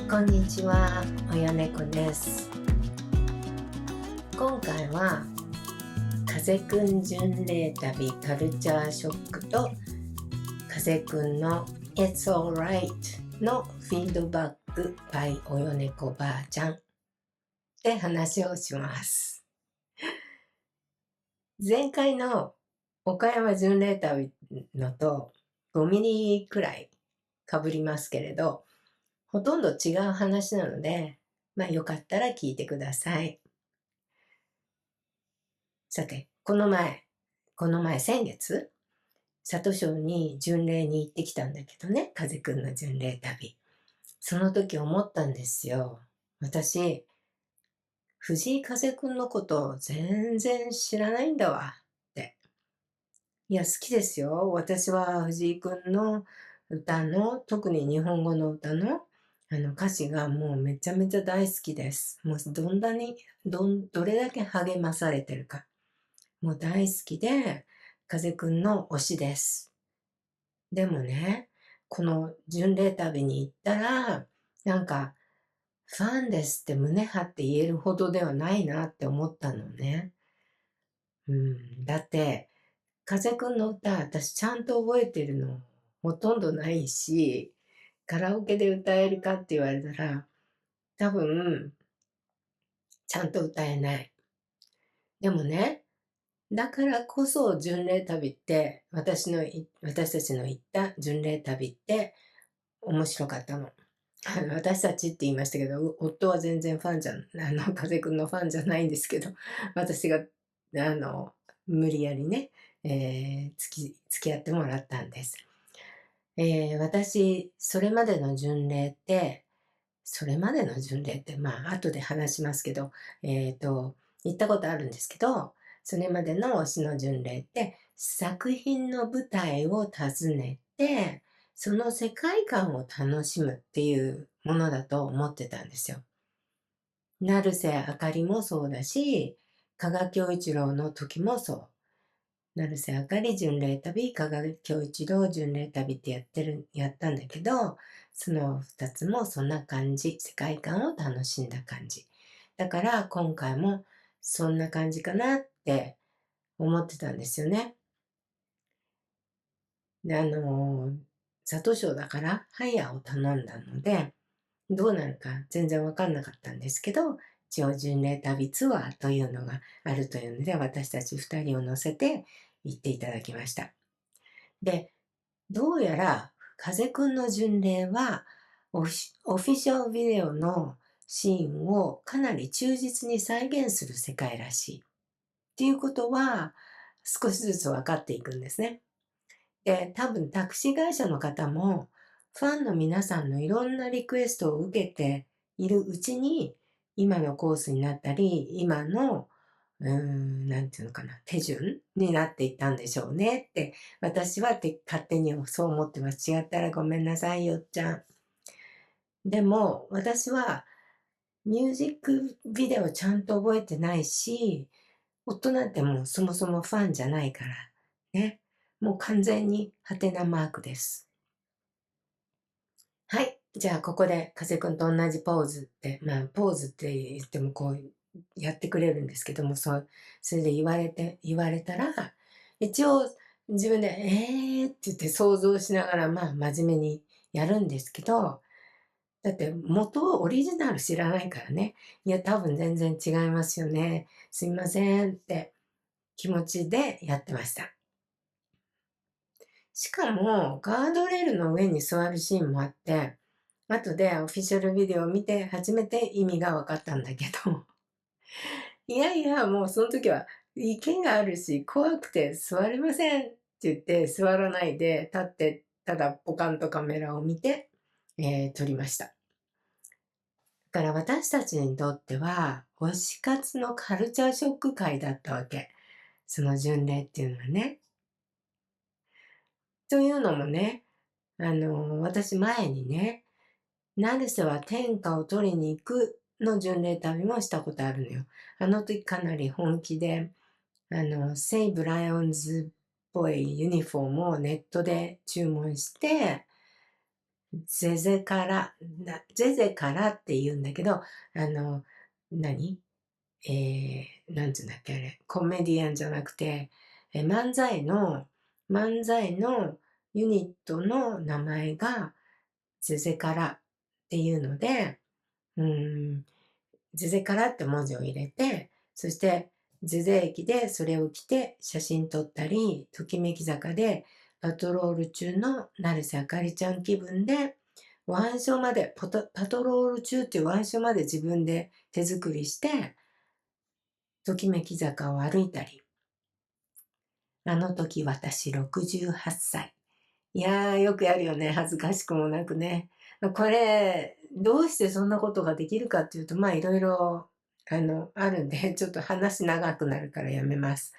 こんにちは、親猫です。今回は風くん巡礼旅カルチャーショックと風くんの It's Alright のフィードバック by 親猫ばあちゃんで話をします。前回の岡山巡礼旅のと5ミリくらい被りますけれど、ほとんど違う話なので、よかったら聞いてください。さて、この前先月、Satoshoに巡礼に行ってきたんだけどね、風くんの巡礼旅。その時思ったんですよ。私、藤井風くんのこと全然知らないんだわって。いや、好きですよ。私は藤井くんの歌の、特に日本語の歌の歌詞がもうめちゃめちゃ大好きです。もうどれだけ励まされてるか。もう大好きで、風くんの推しです。でもね、この巡礼旅に行ったら、なんか、ファンですって胸張って言えるほどではないなって思ったのね。だって、風くんの歌、私ちゃんと覚えてるのほとんどないし、カラオケで歌えるかって言われたら、多分、ちゃんと歌えない。でもね、だからこそ巡礼旅って、私たちの行った巡礼旅って面白かったの。私たちって言いましたけど、夫は全然ファンじゃん、風くんのファンじゃないんですけど、私が、無理やりね、付き合ってもらったんです。私、それまでの巡礼って、後で話しますけど、行ったことあるんですけど、それまでの推しの巡礼って、作品の舞台を訪ねて、その世界観を楽しむっていうものだと思ってたんですよ。成瀬あかりもそうだし、加賀恭一郎の時もそう。成瀬あかり巡礼旅、加賀恭一郎巡礼旅ってやったんだけど、その2つもそんな感じ、世界観を楽しんだ感じ。だから今回もそんな感じかなって思ってたんですよね。で、サトショーだからハイヤーを頼んだので、どうなるか全然わかんなかったんですけど、一応巡礼旅ツアーというのがあるというので、私たち2人を乗せて行っていただきました。で、どうやら風くんの巡礼はオフィシャルビデオのシーンをかなり忠実に再現する世界らしいっていうことは少しずつ分かっていくんですね。で、多分タクシー会社の方もファンの皆さんのいろんなリクエストを受けているうちに今のコースになったり、今のなんていうのかな、手順になっていったんでしょうねって、私は勝手にそう思ってます。違ったらごめんなさいよっちゃん。でも、私はミュージックビデオちゃんと覚えてないし、夫なんてもうそもそもファンじゃないから、ね。もう完全にハテナマークです。はい。じゃあ、ここで、風くんと同じポーズって、ポーズって言ってもこう、やってくれるんですけども、それで言われたら、一応、自分で、って言って想像しながら、真面目にやるんですけど、だってオリジナル知らないからね。いや、多分全然違いますよね。すいませんって気持ちでやってました。しかも、ガードレールの上に座るシーンもあって、後でオフィシャルビデオを見て初めて意味が分かったんだけど、いやいや、もうその時は池があるし、怖くて座れませんって言って座らないで立って、ただポカンとカメラを見て、撮りました。だから私たちにとっては、推し活のカルチャーショック会だったわけ。その巡礼っていうのはね。というのもね、私前にね、成瀬は天下を取りに行くの巡礼旅もしたことあるのよ。あの時かなり本気で、セイブライオンズっぽいユニフォームをネットで注文して、ゼゼからって言うんだけど、何なんつうんだっけあれ、コメディアンじゃなくて、漫才のユニットの名前がゼゼからっていうので、ゼゼからって文字を入れて、そしてゼゼ駅でそれを着て写真撮ったり、ときめき坂でパトロール中の成瀬あかりちゃん気分で、腕章まで、パトロール中っていう腕章まで自分で手作りして、ときめき坂を歩いたり、あの時私68歳。いやー、よくやるよね。恥ずかしくもなくね。これ、どうしてそんなことができるかっていうと、まあいろいろ、あるんで、ちょっと話長くなるからやめます。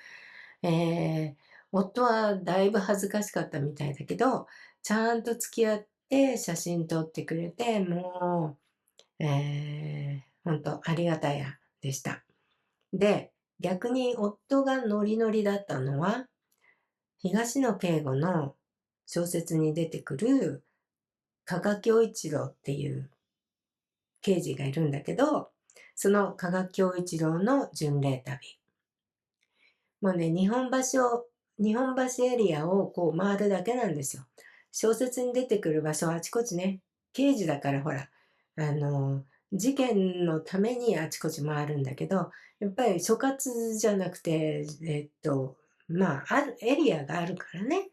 夫はだいぶ恥ずかしかったみたいだけど、ちゃんと付き合って写真撮ってくれて、もう、本当ありがたやでした。で、逆に夫がノリノリだったのは、東野圭吾の小説に出てくる加賀恭一郎っていう刑事がいるんだけど、その加賀恭一郎の巡礼旅。もうね、日本橋エリアをこう回るだけなんですよ。小説に出てくる場所はあちこちね、刑事だからほら、事件のためにあちこち回るんだけど、やっぱり所轄じゃなくて、まあ、エリアがあるからね、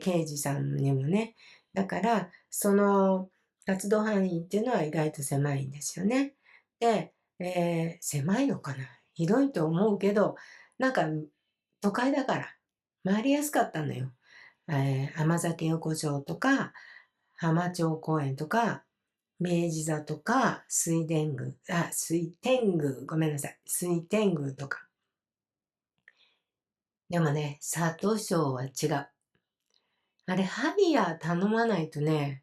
刑事さんにもね。だから、その活動範囲っていうのは意外と狭いんですよね。で、狭いのかな、広いと思うけど、なんか都会だから回りやすかったのよ。甘酒横丁とか、浜町公園とか、明治座とか、水天宮、ごめんなさい、水天宮とか。でもね、里庄は違う。あれ、ハリアー頼まないとね、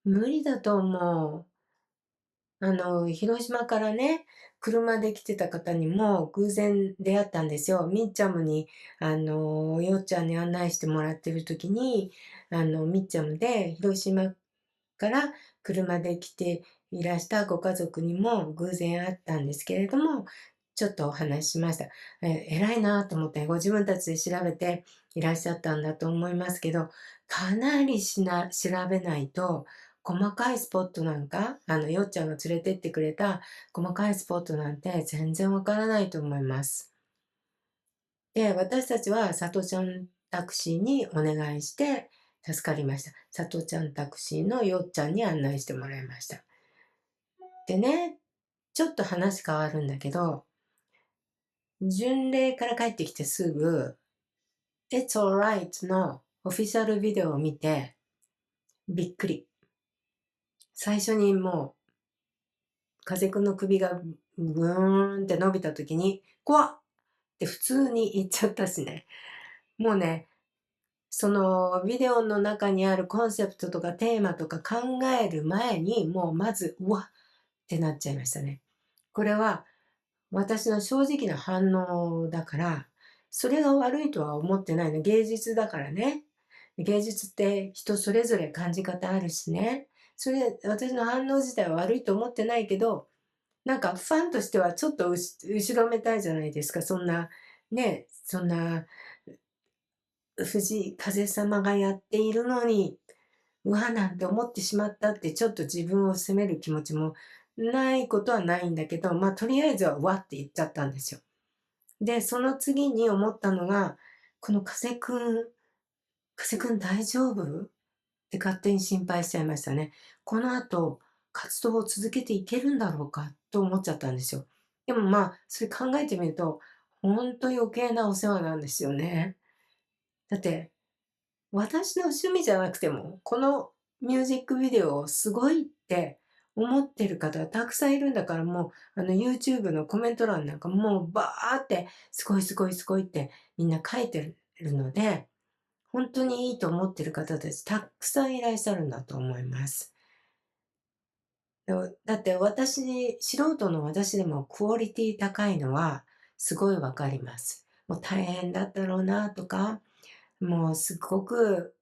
無理だと思う。広島からね、車で来てた方にも偶然出会ったんですよ。みっちゃむに、よっちゃんに案内してもらってる時に、みっちゃむで広島から車で来ていらしたご家族にも偶然会ったんですけれども、ちょっとお話ししました。偉いなと思って、ご自分たちで調べていらっしゃったんだと思いますけど、かなり調べないと、細かいスポットなんか、よっちゃんが連れてってくれた細かいスポットなんて全然わからないと思います。で、私たちはさとちゃんタクシーにお願いして助かりました。さとちゃんタクシーのよっちゃんに案内してもらいました。でね、ちょっと話変わるんだけど、巡礼から帰ってきてすぐ、It's Alright のオフィシャルビデオを見て、びっくり。最初にもう、風くんの首がぐーんって伸びた時に、怖っって普通に言っちゃったしね。もうね、そのビデオの中にあるコンセプトとかテーマとか考える前に、もうまず、うわっってなっちゃいましたね。これは私の正直な反応だから、それが悪いとは思ってないの。芸術だからね。芸術って人それぞれ感じ方あるしね。私の反応自体は悪いと思ってないけど、なんかファンとしてはちょっと後ろめたいじゃないですか。そんな、ね、そんな、藤井風様がやっているのに、うわなんて思ってしまったってちょっと自分を責める気持ちもないことはないんだけど、まあとりあえずはうわって言っちゃったんですよ。で、その次に思ったのが、この風くん大丈夫って勝手に心配しちゃいましたね。この後、活動を続けていけるんだろうかと思っちゃったんですよ。でもまあ、それ考えてみると、ほんと余計なお世話なんですよね。だって、私の趣味じゃなくても、このミュージックビデオをすごいって思ってる方がたくさんいるんだから、もう、YouTube のコメント欄なんかもうバーって、すごいすごいすごいってみんな書いてるので、本当にいいと思ってる方たちたくさんいらっしゃるんだと思います。だって素人の私でもクオリティ高いのはすごいわかります。もう大変だったろうなとか、もうすごく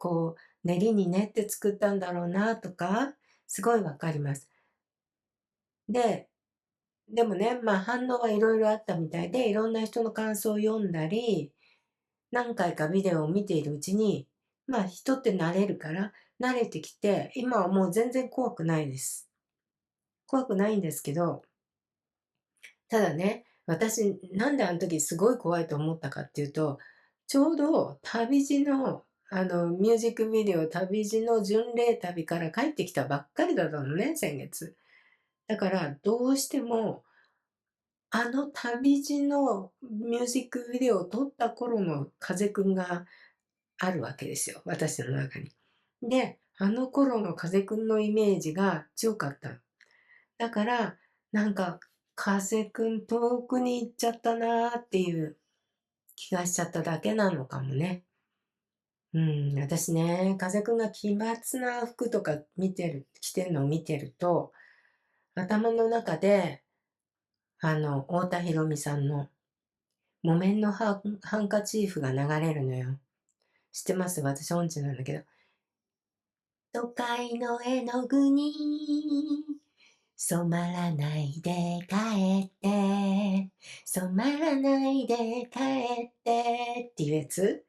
練りに練って作ったんだろうなとか、すごいわかります。でもね、反応はいろいろあったみたいで、いろんな人の感想を読んだり、何回かビデオを見ているうちに、人って慣れるから、慣れてきて、今はもう全然怖くないです。怖くないんですけど、ただね、私、なんであの時すごい怖いと思ったかっていうと、ちょうど旅路の、ミュージックビデオ、旅路の巡礼旅から帰ってきたばっかりだったのね、先月。だから、どうしても、旅路のミュージックビデオを撮った頃の風くんがあるわけですよ、私の中に。で、あの頃の風くんのイメージが強かったの。だから、なんか、風くん遠くに行っちゃったなーっていう気がしちゃっただけなのかもね。私ね、風くんが奇抜な服とか着てるのを見てると、頭の中で、太田裕美さんの木綿のハンカチーフが流れるのよ。知ってます？私音痴なんだけど。都会の絵の具に染まらないで帰って、染まらないで帰ってっていうやつ。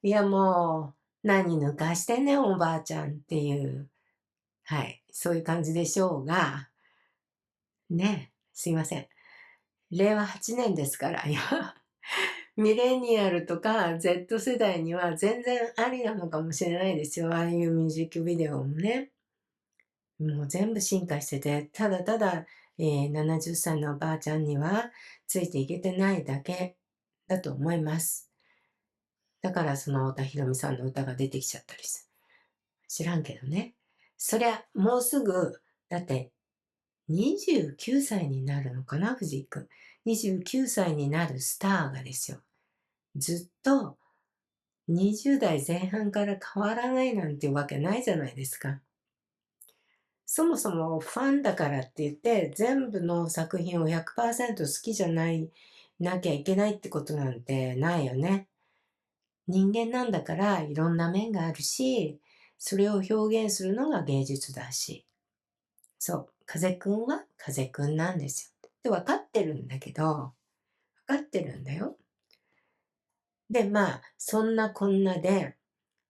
いやもう、何抜かしてんねんおばあちゃんっていう、はい、そういう感じでしょうが、ね、すいません。令和8年ですから、いや、ミレニアルとか Z 世代には全然ありなのかもしれないですよ。ああいうミュージックビデオもね。もう全部進化してて、ただただ、70歳のおばあちゃんにはついていけてないだけだと思います。だからその太田裕美さんの歌が出てきちゃったりして。知らんけどね。そりゃ、もうすぐ、だって29歳になるのかな、藤井くん。29歳になるスターがですよ。ずっと20代前半から変わらないなんていうわけないじゃないですか。そもそもファンだからって言って、全部の作品を 100% 好きじゃなきゃいけないってことなんてないよね。人間なんだからいろんな面があるし、それを表現するのが芸術だし。そう、風くんは風くんなんですよ。で、分かってるんだけど、分かってるんだよ。で、そんなこんなで、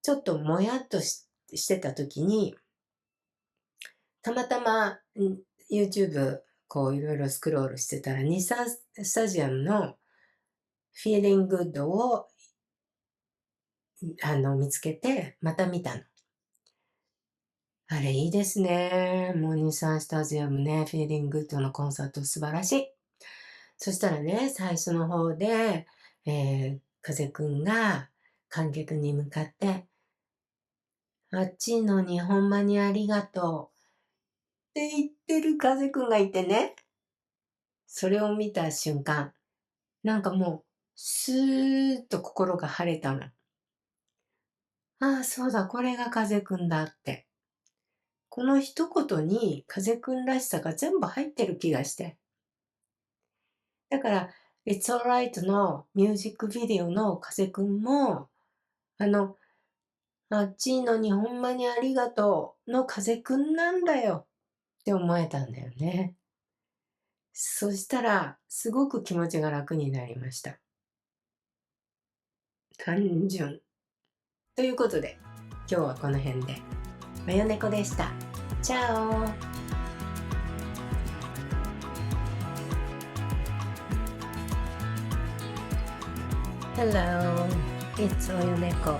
ちょっともやっとしてた時に、たまたま、YouTube、こういろいろスクロールしてたら、日産スタジアムの Feeling Good を、見つけて、また見たの。あれいいですね。もう日産スタジアムね、Feeling Good のコンサート素晴らしい。そしたらね、最初の方で、風くんが観客に向かって、あっちのにほんまにありがとうって言ってる風くんがいてね、それを見た瞬間、なんかもう、スーッと心が晴れたの。ああ、そうだ、これが風くんだって。この一言に風くんらしさが全部入ってる気がして。だから、It's Alright のミュージックビデオの風くんも、あっちのにほんまにありがとうの風くんなんだよって思えたんだよね。そしたら、すごく気持ちが楽になりました。単純。ということで、今日はこの辺で。マヨネコでした。チャオ。Hello, it's Oyoneko.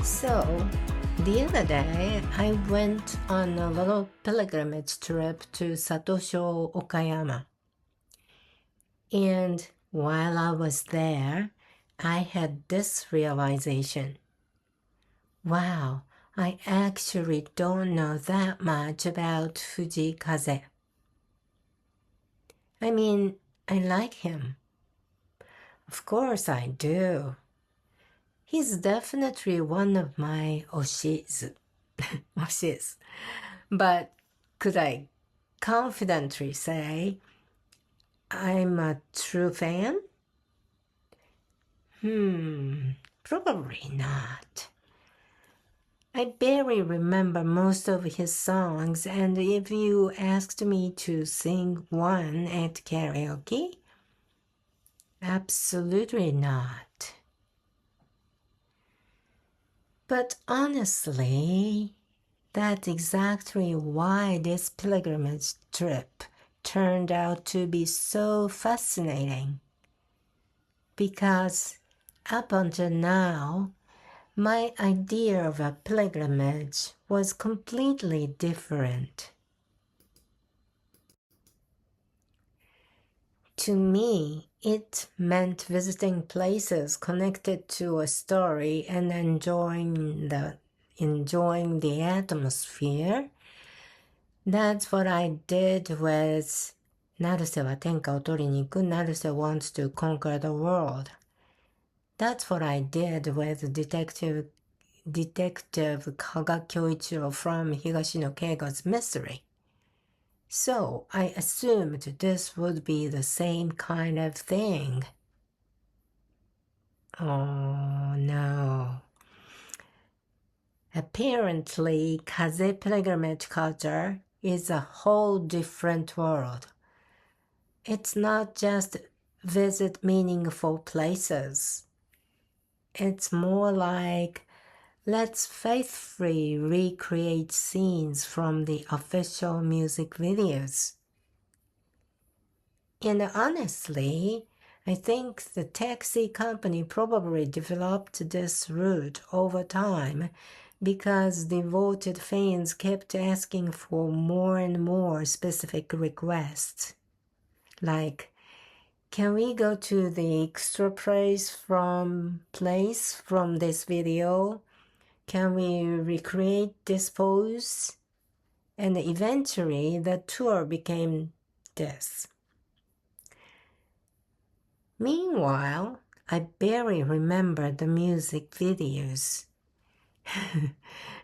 So, the other day, I went on a little pilgrimage trip to Satosho, Okayama. And while I was there, I had this realization. Wow, I actually don't know that much about Fujii Kaze. I mean, I like him. Of course I do. He's definitely one of my oshis. oshis. But could I confidently say I'm a true fan? Probably not. I barely remember most of his songs, and if you asked me to sing one at karaoke, absolutely not. But honestly, that's exactly why this pilgrimage trip turned out to be so fascinating. Because up until now, my idea of a pilgrimage was completely different. To me, it meant visiting places connected to a story and enjoying the atmosphere. That's what I did with 成瀬は天下を取りに行く Naruse wants to conquer the world. That's what I did with Detective 加賀恭一郎 from 東野圭吾 's Mystery. So I assumed this would be the same kind of thing. Oh no. Apparently, Kaze pilgrimage culture is a whole different world. It's not just visit meaningful places. It's more like let's faithfully recreate scenes from the official music videos. And honestly, I think the taxi company probably developed this route over time because devoted fans kept asking for more and more specific requests. Like, can we go to the extra place from this video? Can we recreate this pose? And eventually the tour became this. Meanwhile, I barely remember the music videos.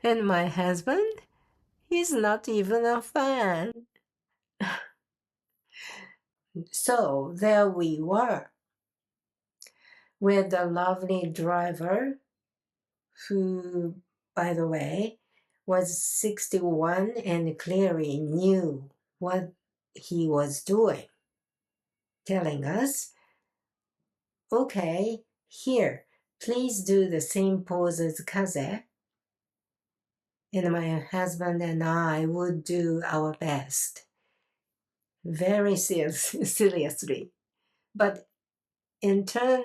And my husband? He's not even a fan. So there we were, with the lovely driver, who, by the way, was 61 and clearly knew what he was doing, telling us, okay, here, please do the same pose as Kaze. And my husband and I would do our best. Very seriously. But internally,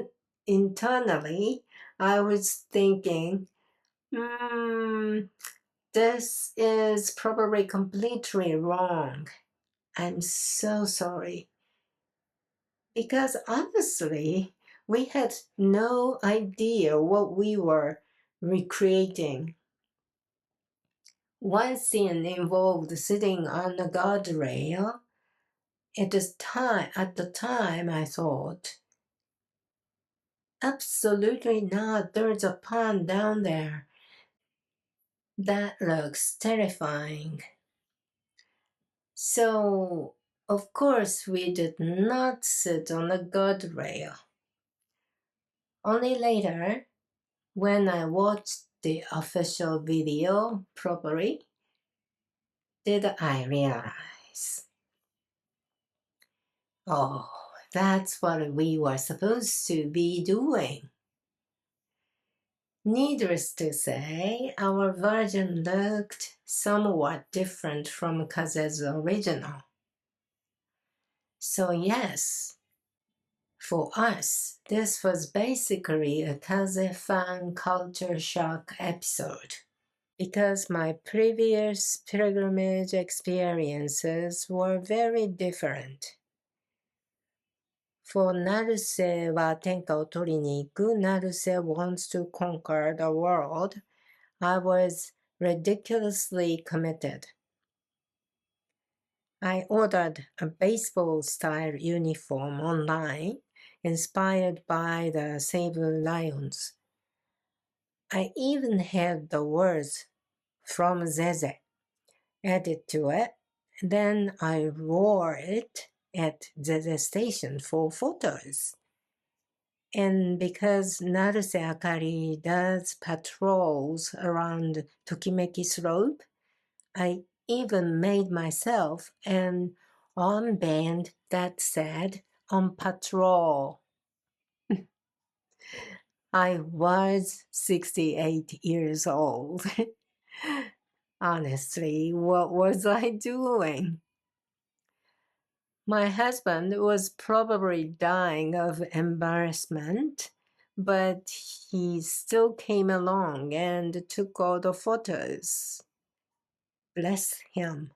I was thinking, this is probably completely wrong. I'm so sorry. Because honestly, we had no idea what we were recreating. One scene involved sitting on a guardrail. At the time, I thought, absolutely not, there's a pond down there. That looks terrifying. So, of course, we did not sit on the guardrail. Only later, when I watched the official video properly, did I realize, oh, that's what we were supposed to be doing. Needless to say, our version looked somewhat different from Kaze's original. So yes, for us, this was basically a Kaze fan culture shock episode. Because my previous pilgrimage experiences were very different. For Naruse は天下を取りに行く Naruse wants to conquer the world, I was ridiculously committed. I ordered a baseball-style uniform online, inspired by the Save the Lions. I even had the words from Zeze added to it. Then I wore it at the station for photos. And because Naruse Akari does patrols around Tokimeki Slope, I even made myself an armband that said on patrol. I was 68 years old. Honestly, what was I doing? My husband was probably dying of embarrassment, but he still came along and took all the photos. Bless him.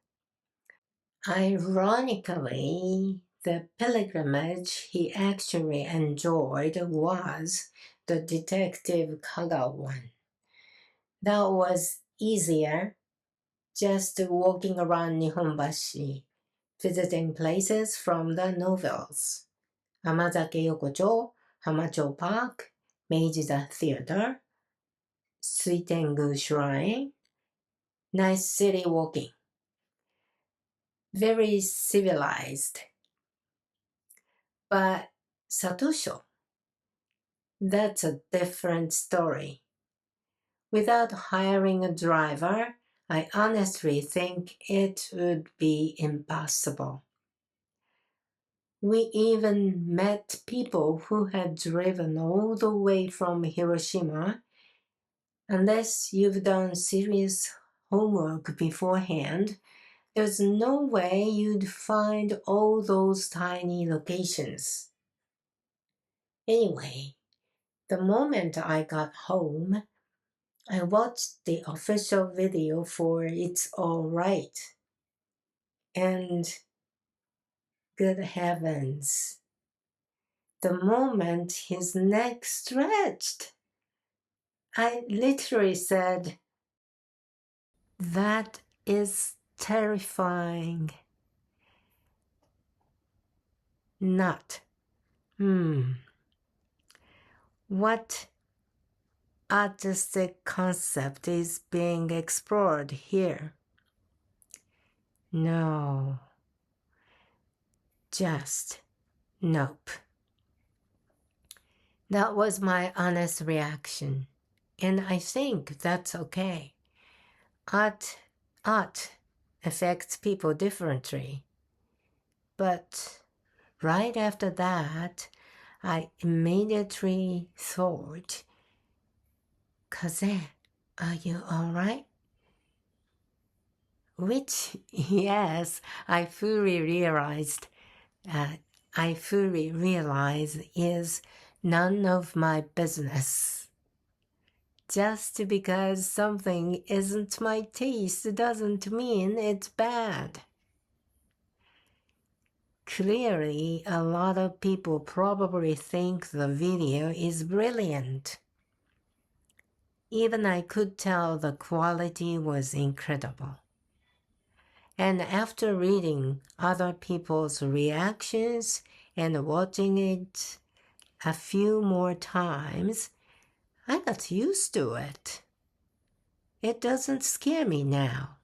Ironically, the pilgrimage he actually enjoyed was the Detective Kaga one. That was easier, just walking around Nihonbashi, visiting places from the novels. Amazake Yokocho, Hamacho Park, Meiji-the Theater, Suitengu Shrine. Nice city walking. Very civilized. But Satosho, that's a different story. Without hiring a driver, I honestly think it would be impossible. We even met people who had driven all the way from Hiroshima. Unless you've done serious homework beforehand, there's no way you'd find all those tiny locations. Anyway, the moment I got home, I watched the official video for It's Alright. And good heavens, the moment his neck stretched, I literally said, "That is terrifying." Not. What artistic concept is being explored here? No. Just nope. That was my honest reaction, and I think that's okay. Art affects people differently. But right after that, I immediately thought, "Kaze, are you alright?" Which, yes, I fully realize is none of my business. Just because something isn't my taste doesn't mean it's bad. Clearly, a lot of people probably think the video is brilliant. Even I could tell the quality was incredible. And after reading other people's reactions and watching it a few more times, I got used to it. It doesn't scare me now.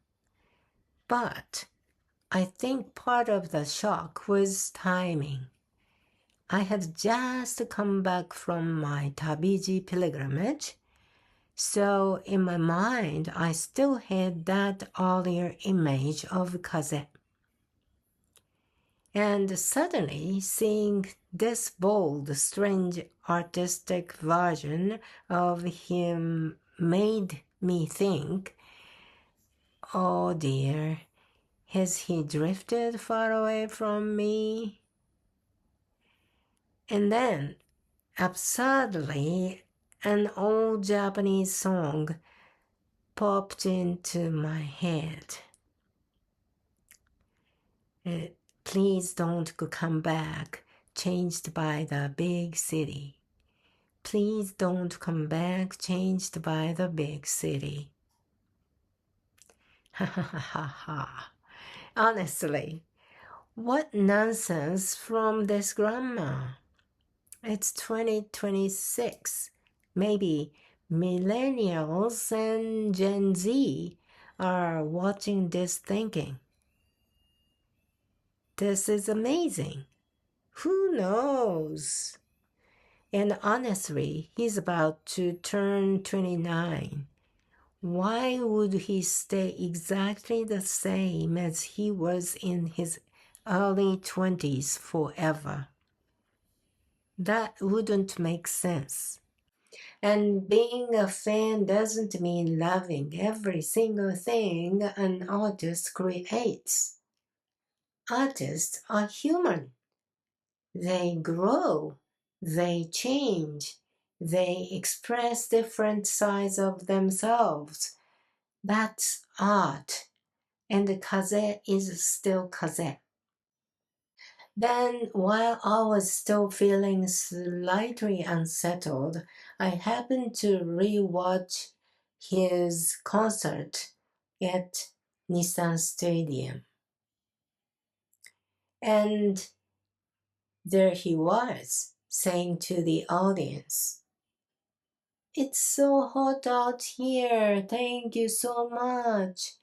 But I think part of the shock was timing. I had just come back from my Tabiji pilgrimage, so in my mind I still had that earlier image of Kaze. And suddenly seeing this bold, strange, artistic version of him made me think, oh dear, has he drifted far away from me? And then, absurdly, an old Japanese song popped into my head. Please don't come back, changed by the big city. Please don't come back, changed by the big city. Ha ha ha ha ha. Honestly, what nonsense from this grandma. It's 2026. Maybe millennials and Gen Z are watching this thinking, this is amazing. Who knows? And honestly, he's about to turn 29. Why would he stay exactly the same as he was in his early 20s forever? That wouldn't make sense. And being a fan doesn't mean loving every single thing an artist creates. Artists are human. They grow, they change, they express different sides of themselves. That's art. And Kaze is still Kaze. Then, while I was still feeling slightly unsettled, I happened to rewatch his concert at Nissan Stadium. And there he was, saying to the audience, "It's so hot out here, thank you so much."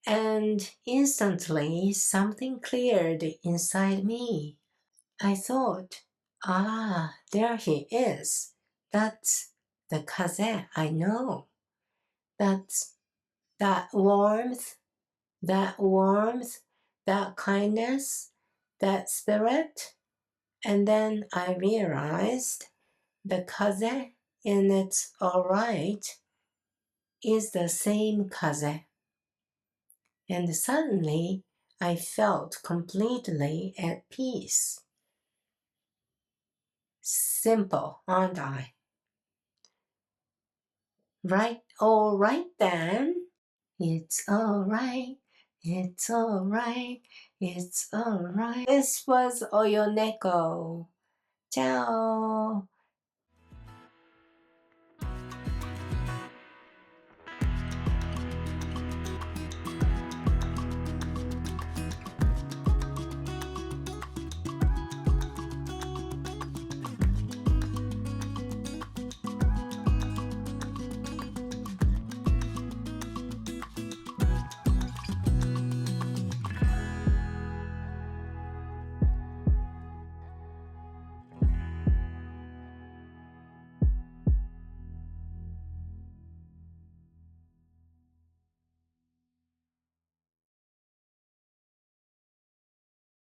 And instantly something cleared inside me. I thought, there he is. That's the Kaze I know. That's that warmth, that kindness, that spirit. And then I realized the Kaze in its Alright is the same Kaze. And suddenly I felt completely at peace. Simple, aren't I? Right, all right then. It's alright, it's alright, it's alright. This was Oyoneko. Ciao.